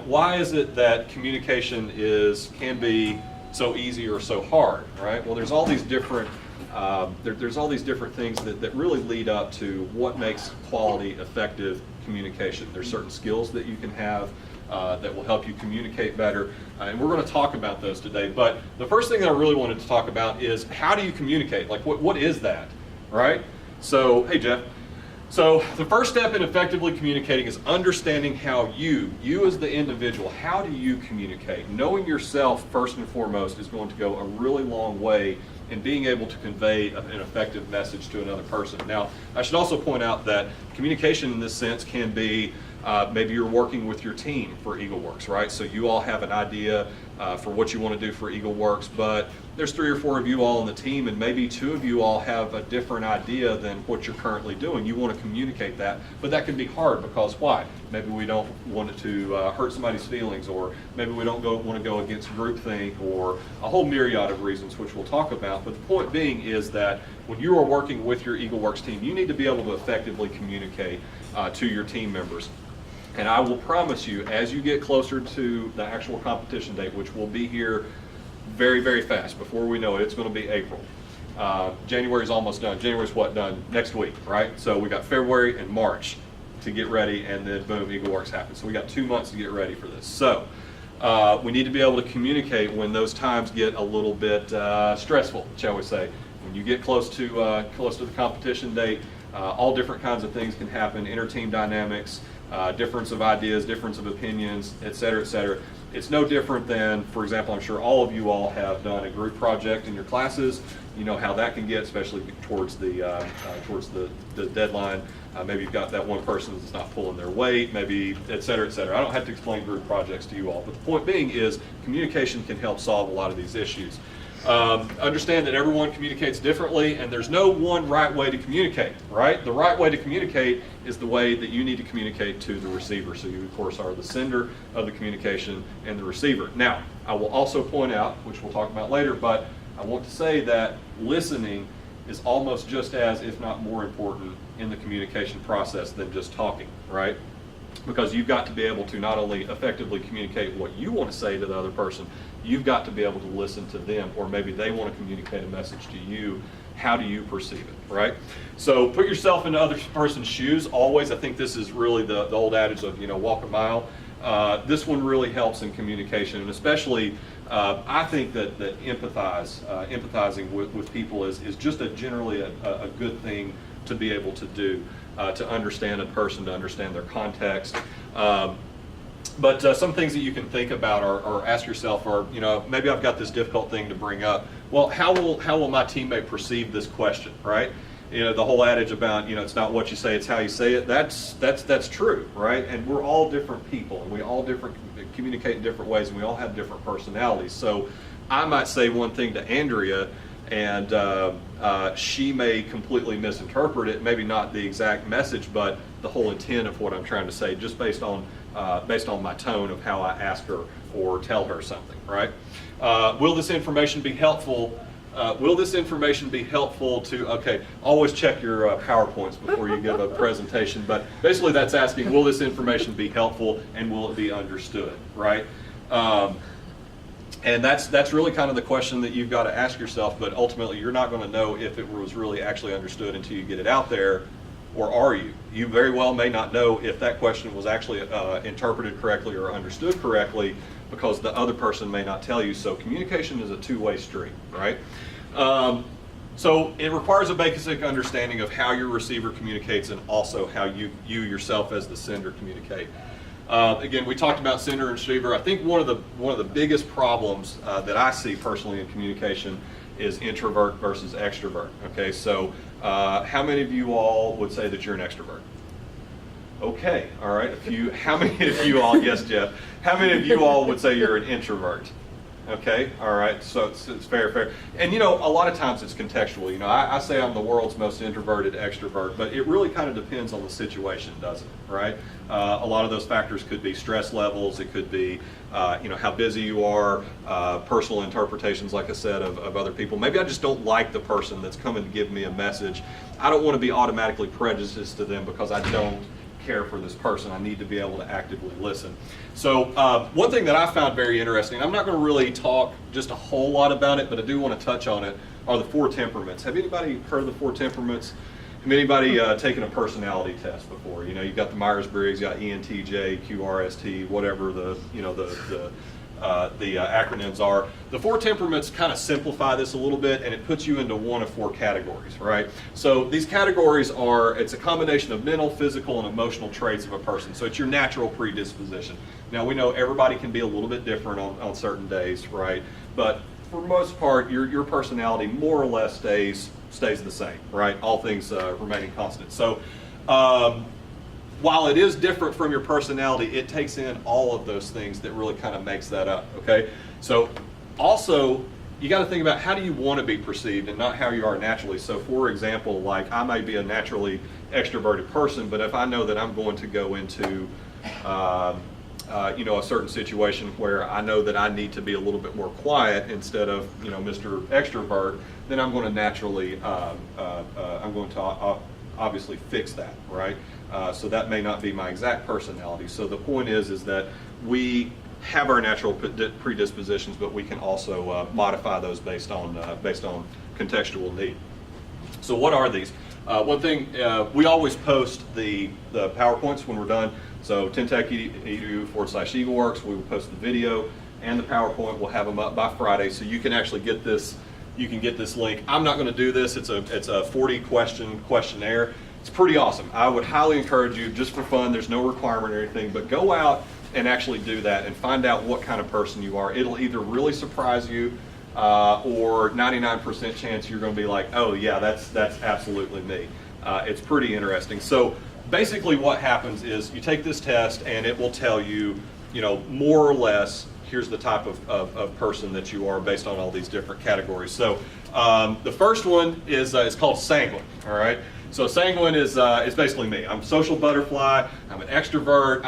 Why is it that communication can be so easy or so hard, right? Well, there's all these different there's all these different things that really lead up to what makes quality, effective communication. There's certain skills that you can have that will help you communicate better, and we're going to talk about those today. But the first thing that I really wanted to talk about is how do you communicate? Like, what is that, right? So, hey Jeff. So the first step in effectively communicating is understanding how you as the individual, how do you communicate? Knowing yourself first and foremost is going to go a really long way in being able to convey an effective message to another person. Now, I should also point out that communication in this sense can be maybe you're working with your team for EagleWorks, right? So you all have an idea for what you want to do for EagleWorks, but there's 3 or 4 of you all on the team, and maybe 2 of you all have a different idea than what you're currently doing. You want to communicate that, but that can be hard because why? Maybe we don't want it to hurt somebody's feelings, or maybe we don't want to go against groupthink, or a whole myriad of reasons which we'll talk about. But the point being is that when you are working with your EagleWorks team, you need to be able to effectively communicate to your team members. And I will promise you, as you get closer to the actual competition date, which will be here very, very fast, before we know it, it's going to be April. January's almost done. January's what, done next week, right? So we got February and March to get ready, and then boom, EagleWorks happens. So we got 2 months to get ready for this. So we need to be able to communicate when those times get a little bit stressful, shall we say. When you get close to the competition date, all different kinds of things can happen, inter-team dynamics, difference of ideas, difference of opinions, et cetera, et cetera. It's no different than, for example, I'm sure all of you all have done a group project in your classes. You know how that can get, especially towards the deadline. Maybe you've got that one person that's not pulling their weight, maybe, et cetera, et cetera. I don't have to explain group projects to you all, but the point being is communication can help solve a lot of these issues. Understand that everyone communicates differently, and there's no one right way to communicate, right? The right way to communicate is the way that you need to communicate to the receiver. So you, of course, are the sender of the communication and the receiver. Now, I will also point out, which we'll talk about later, but I want to say that listening is almost just as, if not more important, in the communication process than just talking, right? Because you've got to be able to not only effectively communicate what you want to say to the other person, you've got to be able to listen to them, or maybe they want to communicate a message to you. How do you perceive it, right? So put yourself in the other person's shoes always. I think this is really the old adage of, walk a mile. This one really helps in communication, and especially I think that empathizing with people is just generally a good thing to be able to do, to understand a person, to understand their context. But some things that you can think about or ask yourself are, maybe I've got this difficult thing to bring up. Well, how will my teammate perceive this question, right? The whole adage about, it's not what you say, it's how you say it. That's true, right? And we're all different people, and we all communicate in different ways, and we all have different personalities. So I might say one thing to Andrea, and she may completely misinterpret it, maybe not the exact message, but the whole intent of what I'm trying to say, just based on my tone of how I ask her or tell her something, right? Will this information be helpful? Okay, always check your PowerPoints before you give a presentation, but basically that's asking, will this information be helpful, and will it be understood, right? And that's really kind of the question that you've got to ask yourself, but ultimately you're not going to know if it was really actually understood until you get it out there, or are you? You very well may not know if that question was actually interpreted correctly or understood correctly, because the other person may not tell you. So communication is a two-way street, right? So it requires a basic understanding of how your receiver communicates, and also how you yourself as the sender communicate. Again, we talked about sender and receiver. I think one of the biggest problems that I see personally in communication is introvert versus extrovert. Okay, so how many of you all would say that you're an extrovert? Okay, all right. How many of you all? Yes, Jeff. How many of you all would say you're an introvert? Okay, all right. So it's fair. And a lot of times it's contextual. I say I'm the world's most introverted extrovert, but it really kind of depends on the situation, doesn't it? Right? A lot of those factors could be stress levels. It could be how busy you are, personal interpretations, like I said, of other people. Maybe I just don't like the person that's coming to give me a message. I don't want to be automatically prejudiced to them because I don't care for this person. I need to be able to actively listen. So one thing that I found very interesting, I'm not going to really talk just a whole lot about it, but I do want to touch on it, are the 4 temperaments. Have anybody heard of the 4 temperaments? Have anybody taken a personality test before? You know, you've got the Myers-Briggs, you got ENTJ, QRST, whatever the acronyms are. The 4 temperaments kind of simplify this a little bit, and it puts you into one of 4 categories, right? So these categories are, it's a combination of mental, physical, and emotional traits of a person. So it's your natural predisposition. Now we know everybody can be a little bit different on certain days, right? But for the most part, your personality more or less stays the same, right? All things remaining constant. So while it is different from your personality, it takes in all of those things that really kind of makes that up, okay? So also, you got to think about how do you want to be perceived and not how you are naturally. So for example, like I might be a naturally extroverted person, but if I know that I'm going to go into a certain situation where I know that I need to be a little bit more quiet instead of, Mr. Extrovert, then I'm going to naturally, I'm going to obviously fix that, right? So that may not be my exact personality. So the point is that we have our natural predispositions, but we can also modify those based on contextual need. So what are these? One thing, we always post the PowerPoints when we're done. So tentech.edu/EagleWorks, we will post the video and the PowerPoint. We'll have them up by Friday, so you can actually get this. You can get this link. I'm not going to do this. It's a 40-question questionnaire. It's pretty awesome. I would highly encourage you, just for fun. There's no requirement or anything, but go out and actually do that and find out what kind of person you are. It'll either really surprise you, or 99% chance you're going to be like, oh yeah, that's absolutely me. It's pretty interesting. So basically what happens is you take this test and it will tell you, more or less, here's the type of person that you are based on all these different categories. So the first one is called sanguine, all right? So sanguine is basically me. I'm a social butterfly, I'm an extrovert,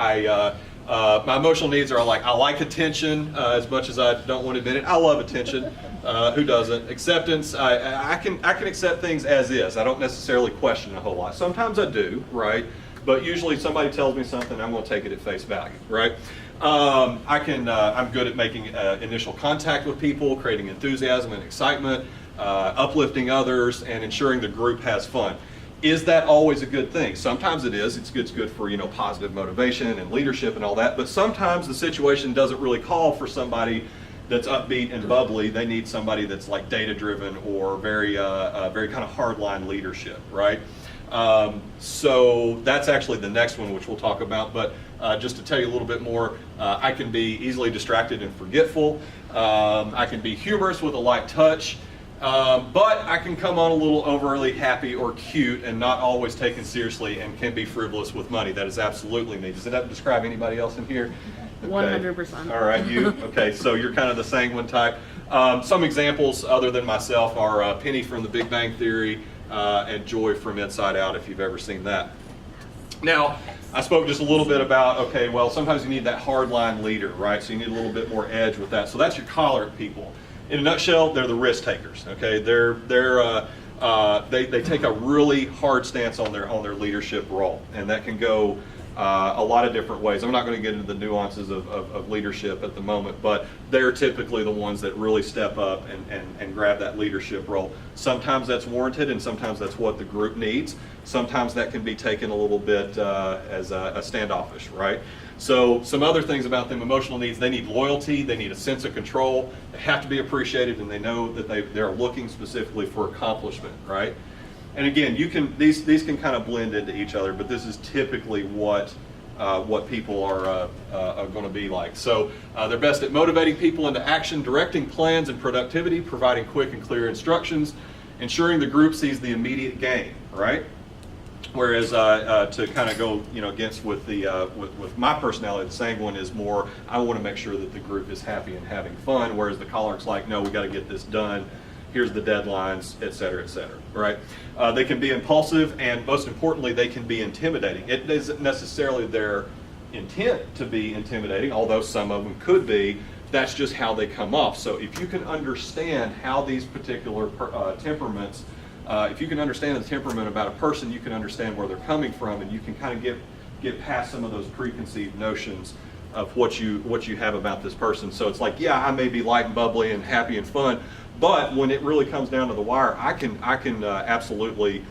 my emotional needs are like, I like attention as much as I don't want to admit it. I love attention. Who doesn't? Acceptance, I can accept things as is. I don't necessarily question a whole lot. Sometimes I do, right? But usually somebody tells me something, I'm going to take it at face value, right? I'm good at making initial contact with people, creating enthusiasm and excitement, uplifting others, and ensuring the group has fun. Is that always a good thing? Sometimes it is. It's good for positive motivation and leadership and all that. But sometimes the situation doesn't really call for somebody that's upbeat and bubbly. They need somebody that's like data-driven or very kind of hardline leadership, right? So that's actually the next one, which we'll talk about. But just to tell you a little bit more, I can be easily distracted and forgetful. I can be humorous with a light touch. But I can come on a little overly happy or cute and not always taken seriously, and can be frivolous with money. That is absolutely me. Does that describe anybody else in here? Okay. 100%. All right, you. Okay, so you're kind of the sanguine type. Some examples other than myself are Penny from The Big Bang Theory and Joy from Inside Out, if you've ever seen that. Now, I spoke just a little bit about, okay, well, sometimes you need that hardline leader, right? So you need a little bit more edge with that. So that's your choleric people. In a nutshell, they're the risk takers. Okay, they take a really hard stance on their leadership role, and that can go a lot of different ways. I'm not going to get into the nuances of leadership at the moment, but they're typically the ones that really step up and grab that leadership role. Sometimes that's warranted, and sometimes that's what the group needs. Sometimes that can be taken a little bit as a standoffish, right? So some other things about them: emotional needs. They need loyalty. They need a sense of control. They have to be appreciated, and they know that they're looking specifically for accomplishment, right? And again, these can kind of blend into each other, but this is typically what people are going to be like. So they're best at motivating people into action, directing plans and productivity, providing quick and clear instructions, ensuring the group sees the immediate gain, right? Whereas to kind of go against with my personality, the sanguine is more, I want to make sure that the group is happy and having fun, whereas the choleric's like, no, we got to get this done. Here's the deadlines, et cetera, right? They can be impulsive, and most importantly, they can be intimidating. It isn't necessarily their intent to be intimidating, although some of them could be. That's just how they come off. So if you can understand how these particular temperaments, if you can understand the temperament about a person, you can understand where they're coming from, and you can kind of get past some of those preconceived notions of what you have about this person. So it's like, yeah, I may be light and bubbly and happy and fun, but when it really comes down to the wire, I can absolutely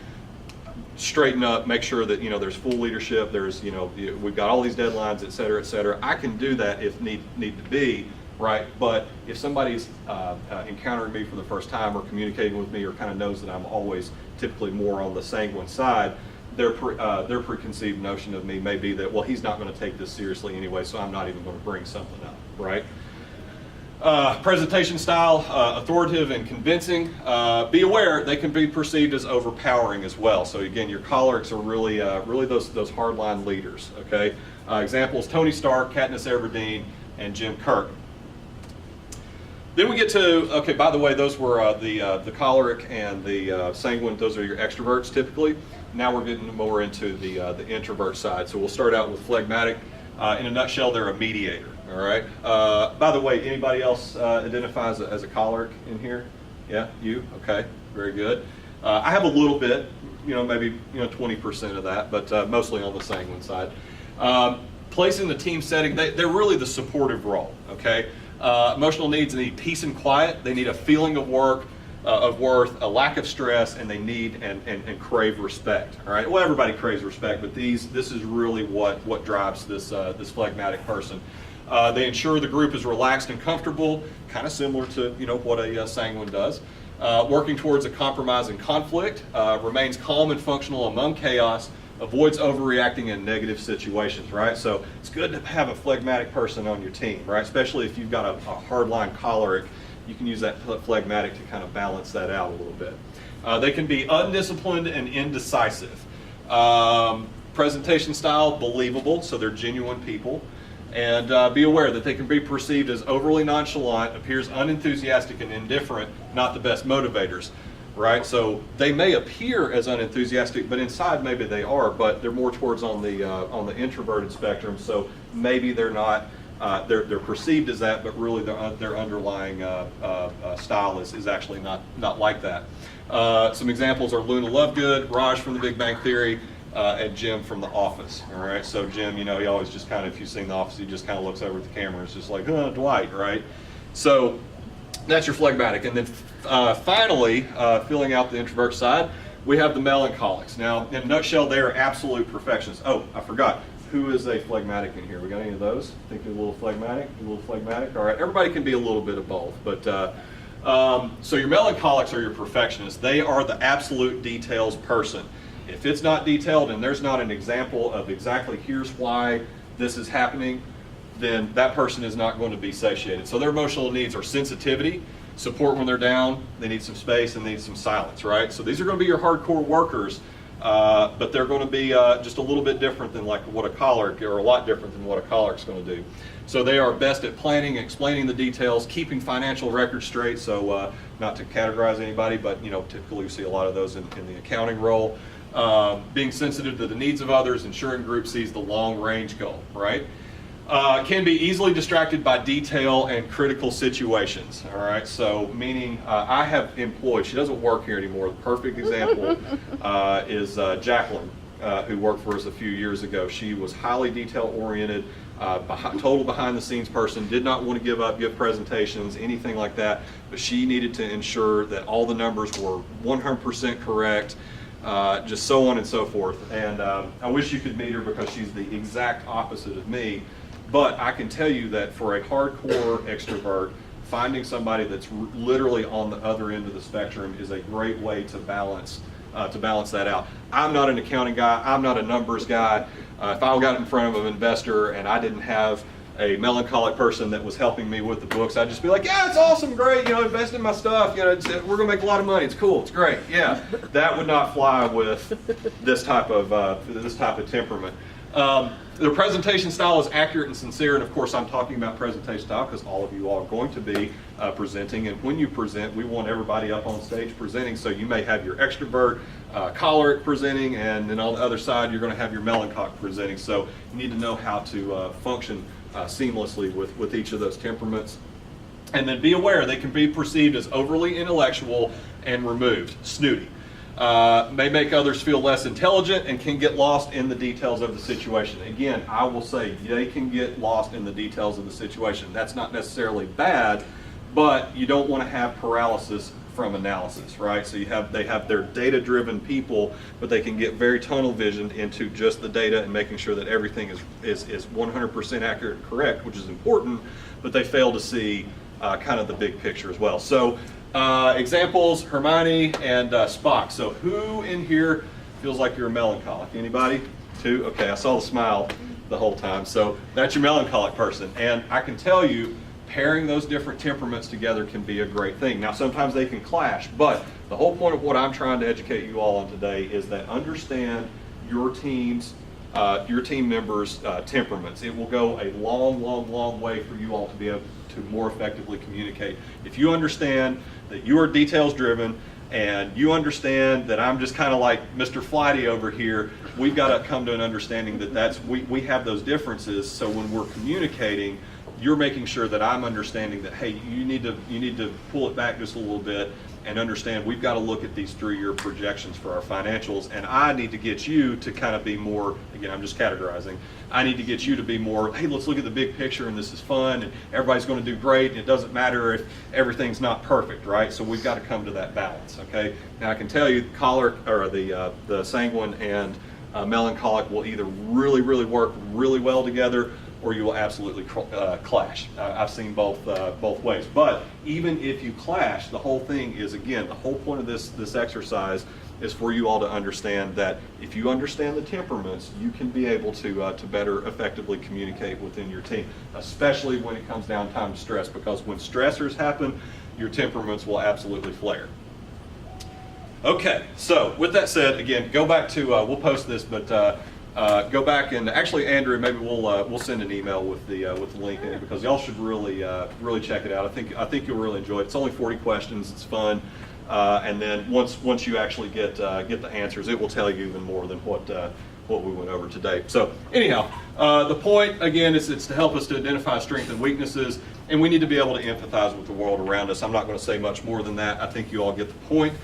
straighten up, make sure that there's full leadership. There's we've got all these deadlines, et cetera, et cetera. I can do that if need to be, right? But if somebody's encountering me for the first time or communicating with me or kind of knows that I'm always typically more on the sanguine side, their preconceived notion of me may be that, well, he's not going to take this seriously anyway, so I'm not even going to bring something up, right? Presentation style, authoritative and convincing. Be aware they can be perceived as overpowering as well. So again, your cholerics are really those hardline leaders. Okay. Examples: Tony Stark, Katniss Everdeen, and Jim Kirk. Then we get to, okay, by the way, those were the choleric and the sanguine. Those are your extroverts typically. Now we're getting more into the introvert side. So we'll start out with phlegmatic. In a nutshell, they're a mediator. All right. By the way, anybody else identify as a choleric in here? Yeah, you? Okay, very good. I have a little bit, maybe 20% of that, but mostly on the sanguine side. Place in the team setting, they're really the supportive role. Okay. Emotional needs: they need peace and quiet. They need a feeling of worth, a lack of stress, and they need and crave respect. All right. Well, everybody craves respect, but this is really what drives this phlegmatic person. They ensure the group is relaxed and comfortable, kind of similar to what a sanguine does. Working towards a compromise in conflict, remains calm and functional among chaos, avoids overreacting in negative situations. Right, so it's good to have a phlegmatic person on your team, right? Especially if you've got a hardline choleric, you can use that phlegmatic to kind of balance that out a little bit. They can be undisciplined and indecisive. Presentation style: believable, so they're genuine people. And be aware that they can be perceived as overly nonchalant, appears unenthusiastic and indifferent, not the best motivators, right? So they may appear as unenthusiastic, but inside maybe they are, but they're more towards on the introverted spectrum. So maybe they're not, they're perceived as that, but really their underlying style is actually not like that. Some examples are Luna Lovegood, Raj from The Big Bang Theory, and Jim from The Office. All right, so Jim, he always just kind of, if you've seen The Office, he just kind of looks over at the camera. It's just like, Dwight, right? So that's your phlegmatic. And then finally, filling out the introvert side, we have the melancholics. Now, in a nutshell, they are absolute perfectionists. Oh, I forgot. Who is a phlegmatic in here? We got any of those? Think they're a little phlegmatic? A little phlegmatic? All right, everybody can be a little bit of both, but so your melancholics are your perfectionists. They are the absolute details person. If it's not detailed and there's not an example of exactly here's why this is happening, then that person is not going to be satiated. So their emotional needs are sensitivity, support when they're down, they need some space, and they need some silence, right? So these are going to be your hardcore workers, but they're going to be just a little bit different than like what a choleric, or a lot different than what a choleric's going to do. So they are best at planning, explaining the details, keeping financial records straight. So not to categorize anybody, but typically you see a lot of those in the accounting role. Being sensitive to the needs of others, ensuring group sees the long range goal, right? Can be easily distracted by detail and critical situations, all right? So meaning I have employed, she doesn't work here anymore. The perfect example is Jacqueline, who worked for us a few years ago. She was highly detail oriented, total behind the scenes person, did not want to give presentations, anything like that, but she needed to ensure that all the numbers were 100% correct. Just so on and so forth. And I wish you could meet her because she's the exact opposite of me. But I can tell you that for a hardcore extrovert, finding somebody that's literally on the other end of the spectrum is a great way to balance that out. I'm not an accounting guy. I'm not a numbers guy. If I got in front of an investor and I didn't have a melancholic person that was helping me with the books, I'd just be like, yeah, it's awesome, great, invest in my stuff, we're gonna make a lot of money, it's cool, it's great, yeah. That would not fly with this type of temperament. The presentation style is accurate and sincere, and of course I'm talking about presentation style because all of you are going to be presenting, and when you present, we want everybody up on stage presenting, so you may have your extrovert, choleric presenting, and then on the other side you're going to have your melancholic presenting, so you need to know how to function seamlessly with each of those temperaments. And then be aware they can be perceived as overly intellectual and removed, snooty. may make others feel less intelligent, and can get lost in the details of the situation. Again, I will say they can get lost in the details of the situation. That's not necessarily bad, but you don't want to have paralysis from analysis, right? So they have their data-driven people, but they can get very tunnel visioned into just the data and making sure that everything is 100% accurate and correct, which is important, but they fail to see kind of the big picture as well. So examples, Hermione and Spock. So who in here feels like you're a melancholic? Anybody? Two? Okay, I saw the smile the whole time. So that's your melancholic person. And I can tell you, pairing those different temperaments together can be a great thing. Now, sometimes they can clash, but the whole point of what I'm trying to educate you all on today is that understand your team members' temperaments. It will go a long, long, long way for you all to be able to more effectively communicate. If you understand that you are details driven and you understand that I'm just kind of like Mr. Flighty over here, we've got to come to an understanding that we have those differences. So when we're communicating, you're making sure that I'm understanding that, hey, you need to pull it back just a little bit and understand we've got to look at these 3-year projections for our financials, and I need to get you to kind of be more, again, I'm just categorizing, I need to get you to be more, hey, let's look at the big picture and this is fun and everybody's going to do great and it doesn't matter if everything's not perfect, right? So we've got to come to that balance, okay? Now I can tell you the sanguine and melancholic will either really, really work really well together, or you will absolutely clash. I've seen both ways. But even if you clash, the whole thing is, again, the whole point of this exercise is for you all to understand that if you understand the temperaments, you can be able to better effectively communicate within your team, especially when it comes down time to stress, because when stressors happen, your temperaments will absolutely flare. Okay, so with that said, again, go back to, we'll post this, but go back and actually, Andrew, maybe we'll send an email with the link in it, because y'all should really check it out. I think you'll really enjoy it. It's only 40 questions. It's fun, and then once you actually get the answers, it will tell you even more than what we went over today. So anyhow, the point again is it's to help us to identify strengths and weaknesses, and we need to be able to empathize with the world around us. I'm not going to say much more than that. I think you all get the point.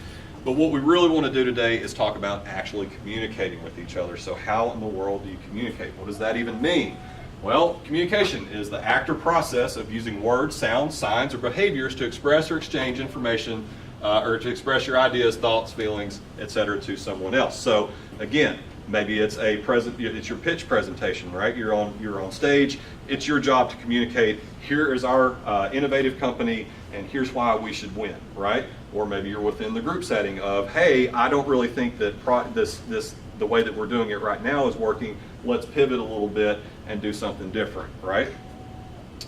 But what we really want to do today is talk about actually communicating with each other. So how in the world do you communicate? What does that even mean? Well, communication is the act or process of using words, sounds, signs, or behaviors to express or exchange information or to express your ideas, thoughts, feelings, etc. to someone else. So again, maybe it's it's your pitch presentation, right? You're on stage. It's your job to communicate. Here is our innovative company, and here's why we should win, right? Or maybe you're within the group setting of, hey, I don't really think that the way that we're doing it right now is working. Let's pivot a little bit and do something different, right?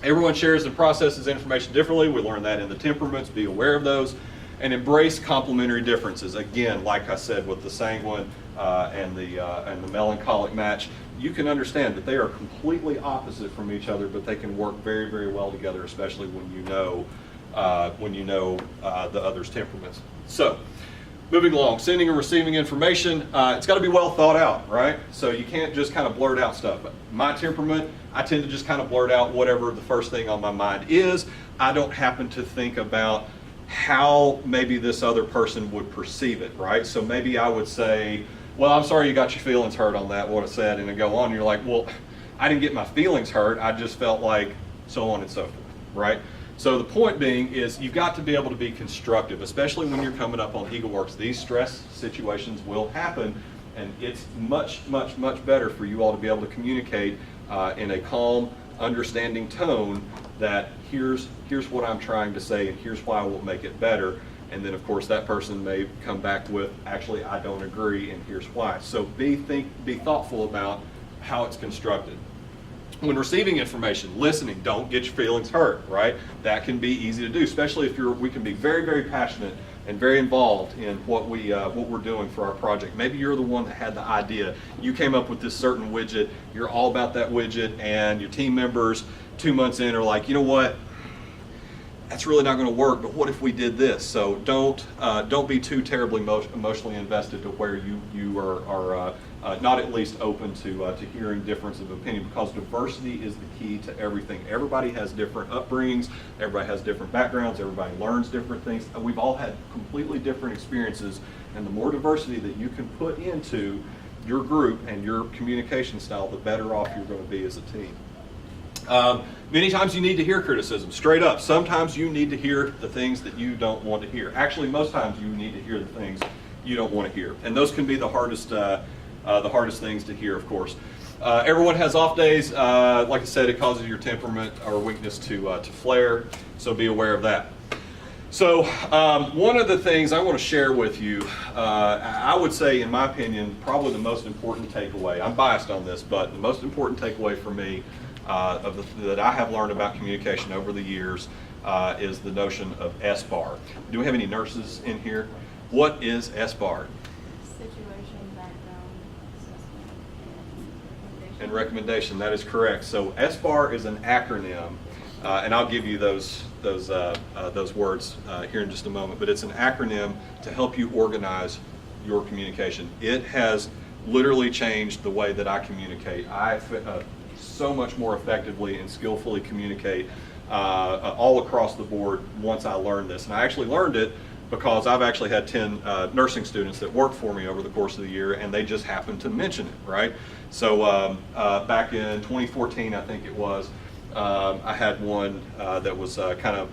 Everyone shares and processes information differently. We learn that in the temperaments. Be aware of those, and embrace complementary differences. Again, like I said, with the sanguine and the melancholic match, you can understand that they are completely opposite from each other, but they can work very, very well together, especially when you know the other's temperaments. So, moving along, sending and receiving information, it's got to be well thought out, right? So you can't just kind of blurt out stuff. My temperament, I tend to just kind of blurt out whatever the first thing on my mind is. I don't happen to think about how maybe this other person would perceive it, right? So maybe I would say, well, I'm sorry you got your feelings hurt on that, what I said, and then go on. And you're like, well, I didn't get my feelings hurt. I just felt like so on and so forth, right? So the point being is you've got to be able to be constructive, especially when you're coming up on EagleWorks. These stress situations will happen, and it's much, much, much better for you all to be able to communicate in a calm, understanding tone that here's what I'm trying to say and here's why I will make it better. And then of course that person may come back with, actually I don't agree and here's why. So be thoughtful about how it's constructed. When receiving information, listening, don't get your feelings hurt, right? That can be easy to do, especially if we can be very, very passionate and very involved in what we're doing for our project. Maybe you're the one that had the idea. You came up with this certain widget, you're all about that widget, and your team members 2 months in are like, you know what? That's really not going to work, but what if we did this? So don't be too terribly emotionally invested to where you are not at least open to hearing difference of opinion, because diversity is the key to everything. Everybody has different upbringings, everybody has different backgrounds, everybody learns different things. We've all had completely different experiences, and the more diversity that you can put into your group and your communication style, the better off you're going to be as a team. Many times you need to hear criticism, straight up. Sometimes you need to hear the things that you don't want to hear. Actually, most times you need to hear the things you don't want to hear. And those can be the hardest things to hear, of course. Everyone has off days. Like I said, it causes your temperament or weakness to flare, so be aware of that. So one of the things I want to share with you, I would say, in my opinion, probably the most important takeaway, I'm biased on this, but the most important takeaway for me that I have learned about communication over the years is the notion of SBAR. Do we have any nurses in here? What is SBAR? Situation, background, assessment, And recommendation, that is correct. So SBAR is an acronym, and I'll give you those words here in just a moment, but it's an acronym to help you organize your communication. It has literally changed the way that I communicate. I so much more effectively and skillfully communicate all across the board once I learned this. And I actually learned it because I've actually had 10 nursing students that worked for me over the course of the year, and they just happened to mention it, right? So back in 2014, I think it was, I had one that was kind of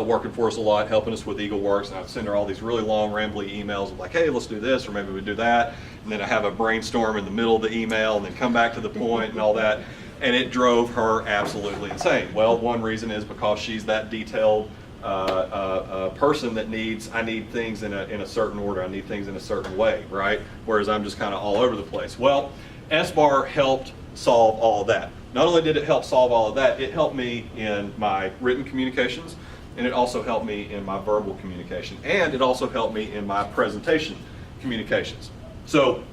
working for us a lot, helping us with EagleWorks, and I'd send her all these really long, rambly emails of like, hey, let's do this, or maybe we do that, and then I have a brainstorm in the middle of the email, and then come back to the point and all that, and it drove her absolutely insane. Well, one reason is because she's that detailed person that I need things in a certain order, I need things in a certain way, right? Whereas I'm just kind of all over the place. Well, SBAR helped solve all of that. Not only did it help solve all of that, it helped me in my written communications, and it also helped me in my verbal communication, and it also helped me in my presentation communications. So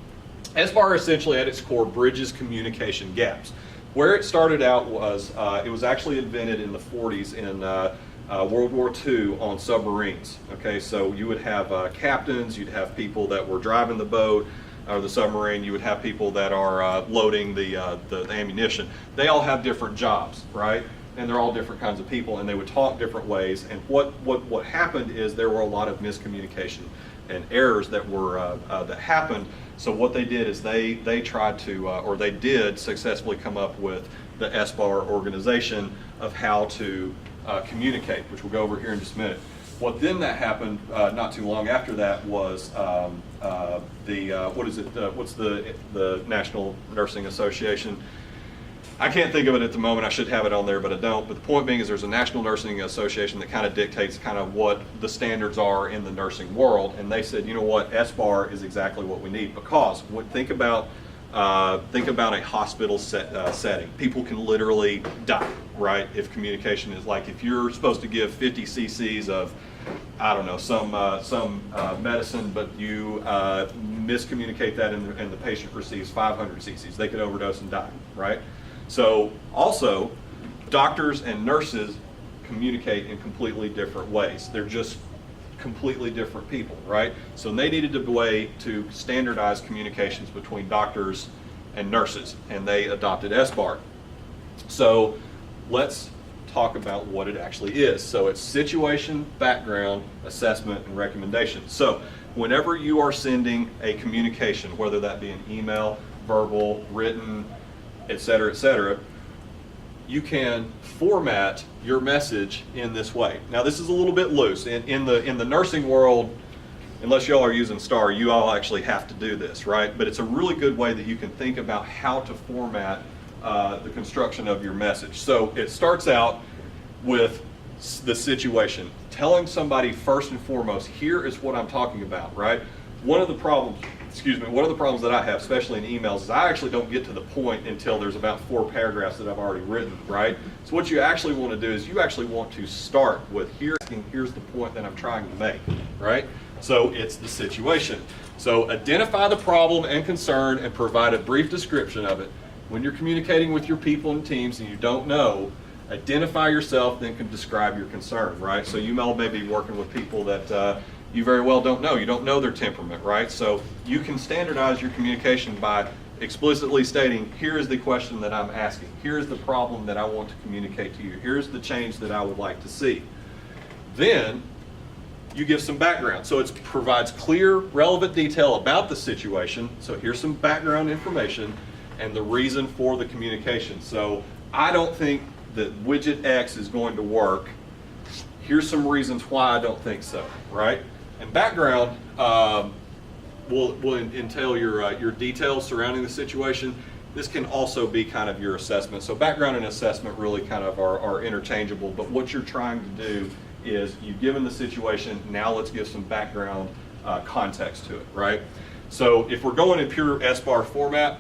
SBAR essentially at its core bridges communication gaps. Where it started out was, it was actually invented in the 40s in World War II on submarines. Okay, so you would have captains, you'd have people that were driving the boat or the submarine, you would have people that are loading the ammunition. They all have different jobs, right? And they're all different kinds of people, and they would talk different ways. And what happened is there were a lot of miscommunication and errors that were that happened. So what they did is they tried to, or they did successfully come up with the SBAR organization of how to communicate, which we'll go over here in just a minute. What then that happened not too long after that was what's the National Nursing Association? I can't think of it at the moment. I should have it on there, but I don't. But the point being is there's a National Nursing Association that kind of dictates kind of what the standards are in the nursing world. And they said, you know what, SBAR is exactly what we need, because think about a hospital setting. People can literally die, right? If communication is like, if you're supposed to give 50 cc's of, I don't know, some medicine, but you miscommunicate that and the patient receives 500 cc's, they could overdose and die, right? So also, doctors and nurses communicate in completely different ways. They're just completely different people, right? So they needed a way to standardize communications between doctors and nurses, and they adopted SBAR. So let's talk about what it actually is. So it's situation, background, assessment, and recommendation. So whenever you are sending a communication, whether that be an email, verbal, written, etc., you can format your message in this way. Now this is a little bit loose. In the nursing world, unless y'all are using STAR, you all actually have to do this, right? But it's a really good way that you can think about how to format the construction of your message. So it starts out with the situation, telling somebody first and foremost, here is what I'm talking about, right? One of the problems that I have, especially in emails, is I actually don't get to the point until there's about 4 paragraphs that I've already written, right? So what you actually want to do is you actually want to start with here's the point that I'm trying to make, right? So it's the situation. So identify the problem and concern and provide a brief description of it. When you're communicating with your people and teams and you don't know, identify yourself, then can describe your concern, right? So you may be working with people that you very well don't know. You don't know their temperament, right? So you can standardize your communication by explicitly stating, here is the question that I'm asking. Here's the problem that I want to communicate to you. Here's the change that I would like to see. Then you give some background. So it provides clear, relevant detail about the situation. So here's some background information and the reason for the communication. So I don't think that widget X is going to work. Here's some reasons why I don't think so, right? And background will entail your details surrounding the situation. This can also be kind of your assessment. So background and assessment really kind of are interchangeable, but what you're trying to do is you've given the situation, now let's give some background context to it, right? So if we're going in pure SBAR format,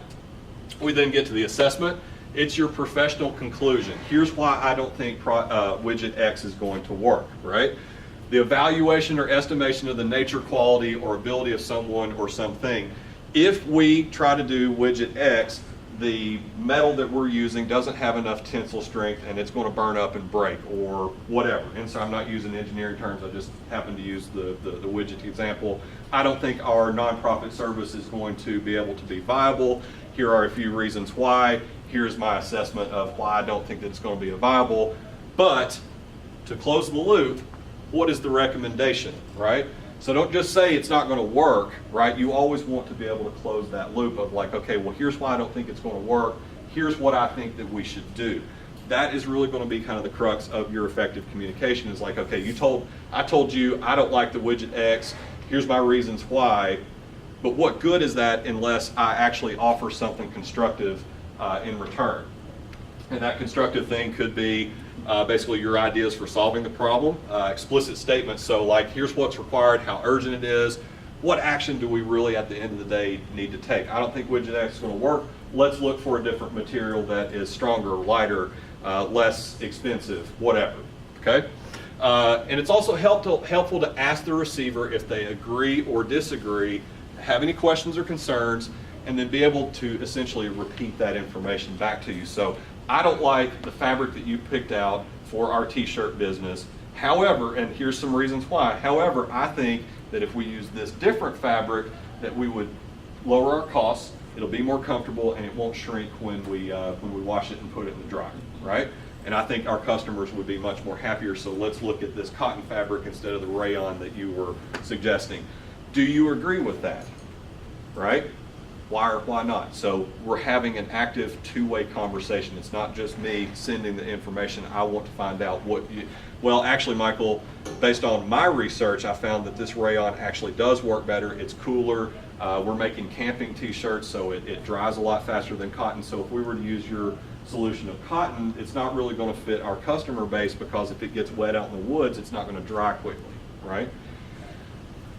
we then get to the assessment. It's your professional conclusion. Here's why I don't think widget X is going to work, right? The evaluation or estimation of the nature, quality, or ability of someone or something. If we try to do widget X, the metal that we're using doesn't have enough tensile strength and it's going to burn up and break or whatever. And so I'm not using engineering terms, I just happen to use the widget example. I don't think our nonprofit service is going to be able to be viable. Here are a few reasons why. Here's my assessment of why I don't think that it's going to be viable. But to close the loop, what is the recommendation, right? So don't just say it's not going to work, right? You always want to be able to close that loop of like, okay, well, here's why I don't think it's going to work. Here's what I think that we should do. That is really going to be kind of the crux of your effective communication is like, okay, I told you I don't like the widget X. Here's my reasons why. But what good is that unless I actually offer something constructive in return? And that constructive thing could be basically your ideas for solving the problem, explicit statements. So like, here's what's required, how urgent it is, what action do we really at the end of the day need to take? I don't think widget X is going to work. Let's look for a different material that is stronger, lighter, less expensive, whatever, okay? And it's also helpful to ask the receiver if they agree or disagree, have any questions or concerns, and then be able to essentially repeat that information back to you. So I don't like the fabric that you picked out for our t-shirt business. However, and here's some reasons why. However, I think that if we use this different fabric, that we would lower our costs, it'll be more comfortable, and it won't shrink when we wash it and put it in the dryer, right? And I think our customers would be much more happier, so let's look at this cotton fabric instead of the rayon that you were suggesting. Do you agree with that, right? Why or why not? So we're having an active two-way conversation. It's not just me sending the information. I want to find out what you, well, actually, Michael, based on my research, I found that this rayon actually does work better. It's cooler. We're making camping t-shirts, so it dries a lot faster than cotton. So if we were to use your solution of cotton, it's not really going to fit our customer base because if it gets wet out in the woods, it's not going to dry quickly, right?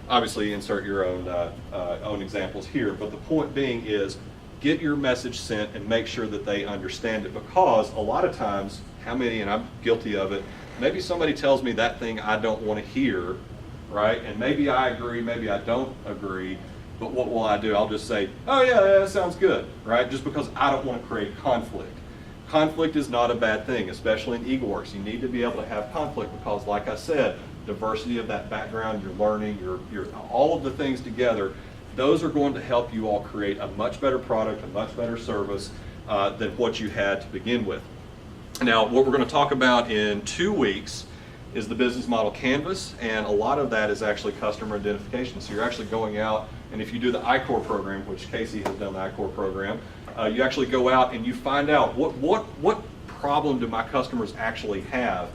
Obviously, insert your own examples here, but the point being is get your message sent and make sure that they understand it, because a lot of times, how many, and I'm guilty of it, maybe somebody tells me that thing I don't want to hear, right? And maybe I agree, maybe I don't agree, but what will I do? I'll just say, oh yeah, that sounds good, right? Just because I don't want to create conflict. Conflict is not a bad thing, especially in EagleWorks. You need to be able to have conflict because, like I said, diversity of that background, your learning, your all of the things together, those are going to help you all create a much better product, a much better service than what you had to begin with. Now, what we're going to talk about in 2 weeks is the business model canvas, and a lot of that is actually customer identification. So you're actually going out, and if you do the I-Core program, which Casey has done the I-Core program, you actually go out and you find out what problem do my customers actually have.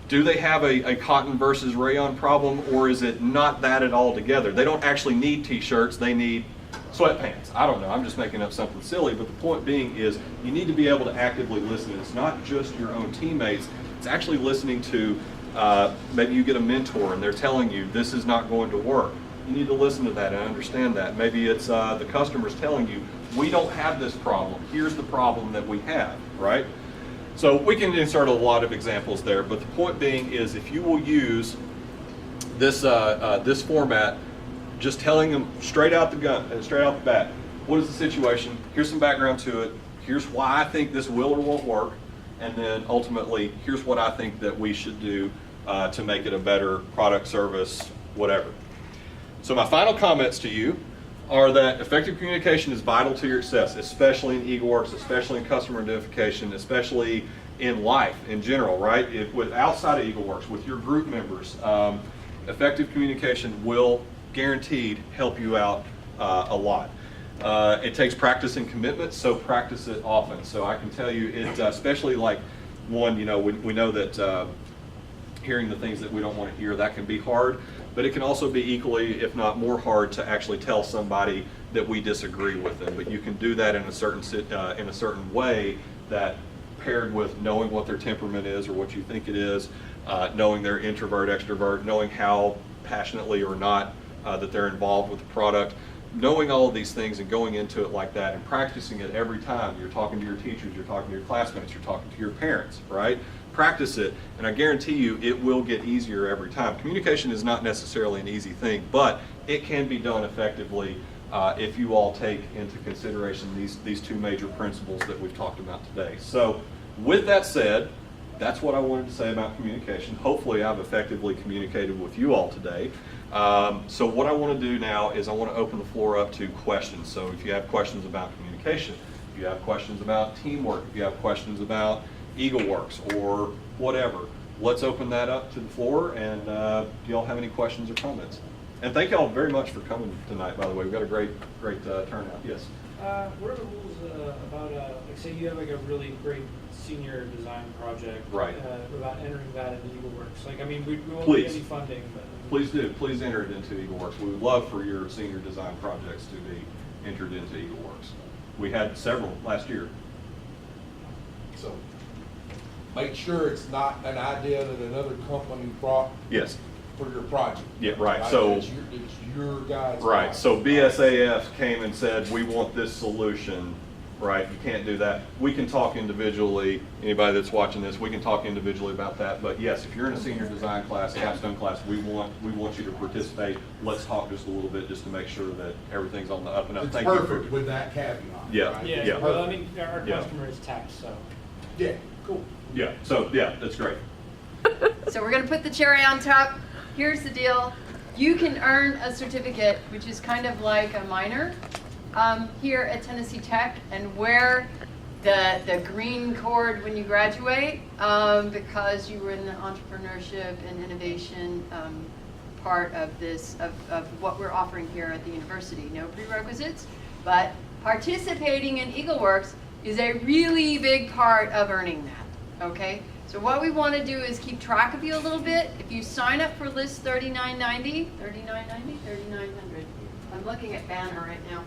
Do they have a cotton versus rayon problem, or is it not that at all together? They don't actually need t-shirts, they need sweatpants. I don't know, I'm just making up something silly, but the point being is you need to be able to actively listen. It's not just your own teammates, it's actually listening to, maybe you get a mentor and they're telling you this is not going to work. You need to listen to that and understand that. Maybe it's the customers telling you, we don't have this problem, here's the problem that we have, right? So we can insert a lot of examples there, but the point being is if you will use this this format, just telling them straight out the bat, what is the situation? Here's some background to it. Here's why I think this will or won't work, and then ultimately, here's what I think that we should do to make it a better product, service, whatever. So my final comments to you are that effective communication is vital to your success, especially in EagleWorks, especially in customer identification, especially in life in general, right? Outside of EagleWorks, with your group members, effective communication will guaranteed help you out a lot. It takes practice and commitment, so practice it often. So I can tell you, especially like one, we know that hearing the things that we don't want to hear, that can be hard, but it can also be equally, if not more hard, to actually tell somebody that we disagree with them. But you can do that in a certain way that, paired with knowing what their temperament is or what you think it is, knowing their introvert, extrovert, knowing how passionately or not that they're involved with the product, knowing all of these things and going into it like that and practicing it every time. You're talking to your teachers, you're talking to your classmates, you're talking to your parents, right? Practice it, and I guarantee you it will get easier every time. Communication is not necessarily an easy thing, but it can be done effectively if you all take into consideration these two major principles that we've talked about today. So with that said, that's what I wanted to say about communication. Hopefully I've effectively communicated with you all today. So what I want to do now is I want to open the floor up to questions. So if you have questions about communication, if you have questions about teamwork, if you have questions about EagleWorks or whatever, let's open that up to the floor. And do y'all have any questions or comments? And thank y'all very much for coming tonight, by the way. We've got a great turnout. Yes? What are the rules about, like say you have like a really great senior design project, Right. About entering that into EagleWorks? Like, I mean, we won't Please. get any funding, but. Please do. Please enter it into EagleWorks. We would love for your senior design projects to be entered into EagleWorks. We had several last year. So make sure it's not an idea that another company brought Yes. for your project. Yeah, right. So- It's your guys' Right. project. So BSAF came and said, we want this solution, right? You can't do that. We can talk individually, anybody that's watching this, we can talk individually about that. But yes, if you're in a senior design class, capstone class, we want you to participate. Let's talk just a little bit just to make sure that everything's on the up and up. It's Thank you perfect for, with that caveat. Yeah. right? Yeah, Yeah. well, I mean, our Yeah. customer is tech, so. Yeah, cool. yeah. So yeah, that's great. So we're gonna put the cherry on top. Here's the deal. You can earn a certificate, which is kind of like a minor, here at Tennessee Tech, and wear the green cord when you graduate, because you were in the entrepreneurship and innovation part of this, of what we're offering here at the university. No prerequisites, but participating in EagleWorks is a really big part of earning that, okay? So what we want to do is keep track of you a little bit. If you sign up for list 3990, 3900, I'm looking at Banner right now.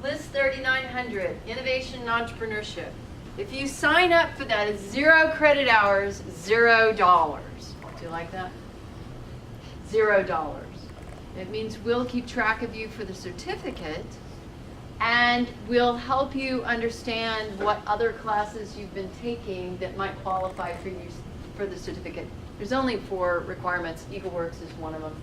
List 3900, Innovation and Entrepreneurship. If you sign up for that, it's 0 credit hours, $0. Do you like that? $0. It means we'll keep track of you for the certificate, and we'll help you understand what other classes you've been taking that might qualify for you for the certificate. There's only 4 requirements. EagleWorks is one of them.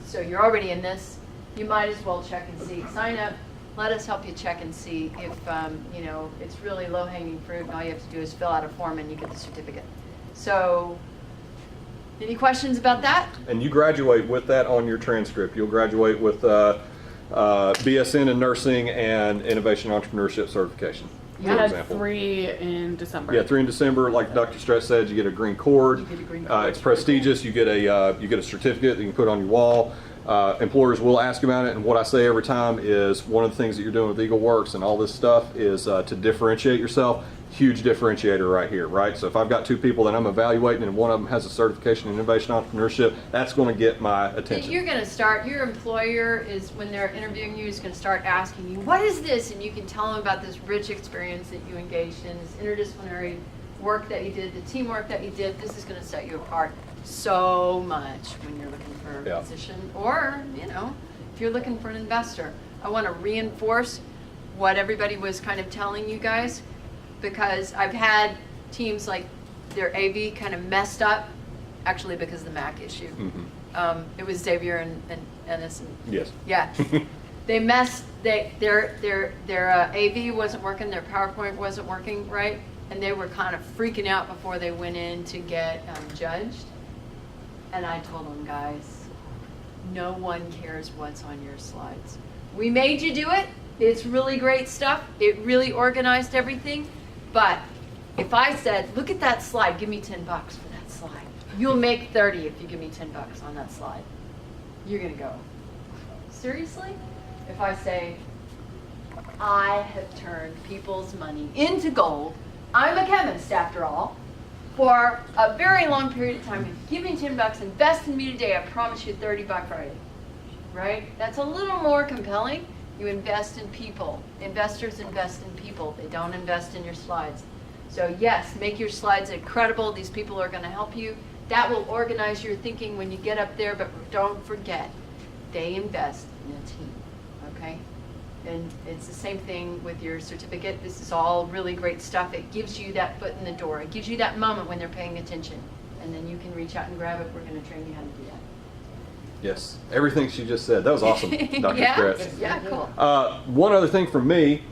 So you're already in this. You might as well check and see. Sign up. Let us help you check and see if it's really low-hanging fruit, and all you have to do is fill out a form and you get the certificate. So, any questions about that? And you graduate with that on your transcript. You'll graduate with BSN in nursing and innovation entrepreneurship certification, Yeah. for We had example. 3 in December. Yeah, 3 in December. Like Dr. Stretch said, you get a green cord. You get a green cord. It's prestigious. You get a certificate that you can put on your wall. Employers will ask about it, and what I say every time is one of the things that you're doing with EagleWorks and all this stuff is to differentiate yourself. Huge differentiator right here, right? So if I've got 2 people that I'm evaluating and one of them has a certification in innovation entrepreneurship, that's going to get my attention. You're going to start, your employer is, when they're interviewing you, is going to start asking you, what is this? And you can tell them about this rich experience that you engaged in, this interdisciplinary work that you did, the teamwork that you did. This is going to set you apart so much when you're looking for a Yeah. position, or, if you're looking for an investor. I want to reinforce what everybody was kind of telling you guys, because I've had teams like their AV kind of messed up, actually because of the Mac issue. Mhm. It was Xavier and Ennis. Yes. Yeah. They messed, their AV wasn't working, their PowerPoint wasn't working right, and they were kind of freaking out before they went in to get judged. And I told them, guys, no one cares what's on your slides. We made you do it. It's really great stuff. It really organized everything. But if I said, look at that slide, give me $10 for that slide. You'll make 30 if you give me $10 on that slide. You're gonna go, seriously? If I say, I have turned people's money into gold. I'm a chemist after all. For a very long period of time, if you give me $10, invest in me today, I promise you 30 by Friday. Right? That's a little more compelling. You invest in people. Investors invest in people. They don't invest in your slides. So yes, make your slides incredible. These people are going to help you. That will organize your thinking when you get up there, but don't forget, they invest in a team, okay? And it's the same thing with your certificate. This is all really great stuff. It gives you that foot in the door. It gives you that moment when they're paying attention. And then you can reach out and grab it. We're going to train you how to do that. Yes, everything she just said. That was awesome, Dr. Yeah? Stretz. Yeah, cool. One other thing from me,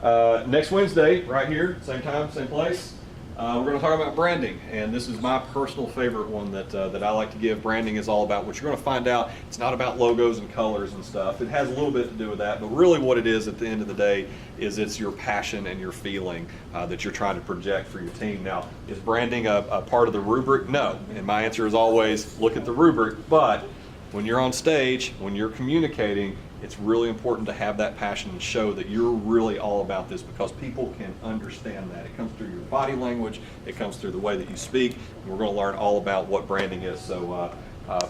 next Wednesday, right here, same time, same place, we're going to talk about branding, and this is my personal favorite one that I like to give. Branding is all about what you're going to find out. It's not about logos and colors and stuff. It has a little bit to do with that, but really what it is at the end of the day is it's your passion and your feeling that you're trying to project for your team. Now, is branding a part of the rubric? No, and my answer is always look at the rubric, but when you're on stage, when you're communicating, it's really important to have that passion and show that you're really all about this, because people can understand that. It comes through your body language, it comes through the way that you speak, and we're going to learn all about what branding is. So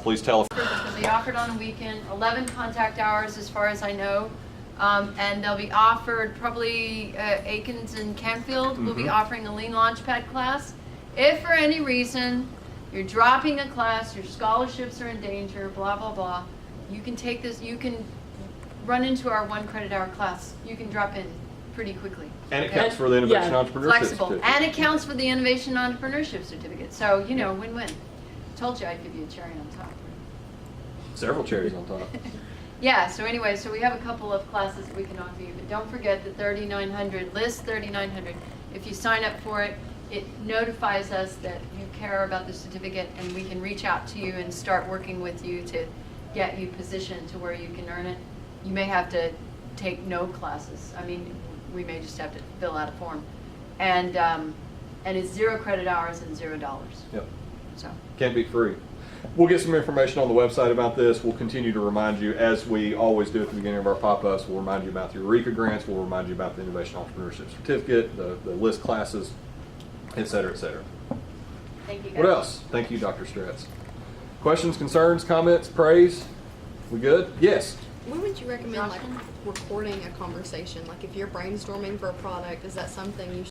please tell us. Because they offered on a weekend, 11 contact hours as far as I know. And they'll be offered, probably Aikens and Canfield will be offering a Lean Launchpad class. If for any reason you're dropping a class, your scholarships are in danger, blah, blah, blah, you can take this, you can run into our 1 credit hour class. You can drop in pretty quickly. And it Okay? counts for the Innovation Yeah. Entrepreneurship Flexible. Certificate. And it counts for the Innovation Entrepreneurship Certificate. So, you know, win-win. Told you I'd give you a cherry on top. Several cherries on top. Yeah, so anyway, so we have a couple of classes that we can offer you, but don't forget the 3900, list 3900. If you sign up for it, it notifies us that you care about the certificate, and we can reach out to you and start working with you to get you positioned to where you can earn it. You may have to take no classes. I mean, we may just have to fill out a form. And it's 0 credit hours and $0. Yep. So. Can't be free. We'll get some information on the website about this. We'll continue to remind you, as we always do at the beginning of our pop-ups. We'll remind you about the Eureka grants. We'll remind you about the Innovation Entrepreneurship Certificate, the list classes, et cetera, et cetera. Thank you, guys. What else? Thank you, Dr. Stretz. Questions, concerns, comments, praise? We good? Yes. When would you recommend like recording a conversation? Like if you're brainstorming for a product, is that something you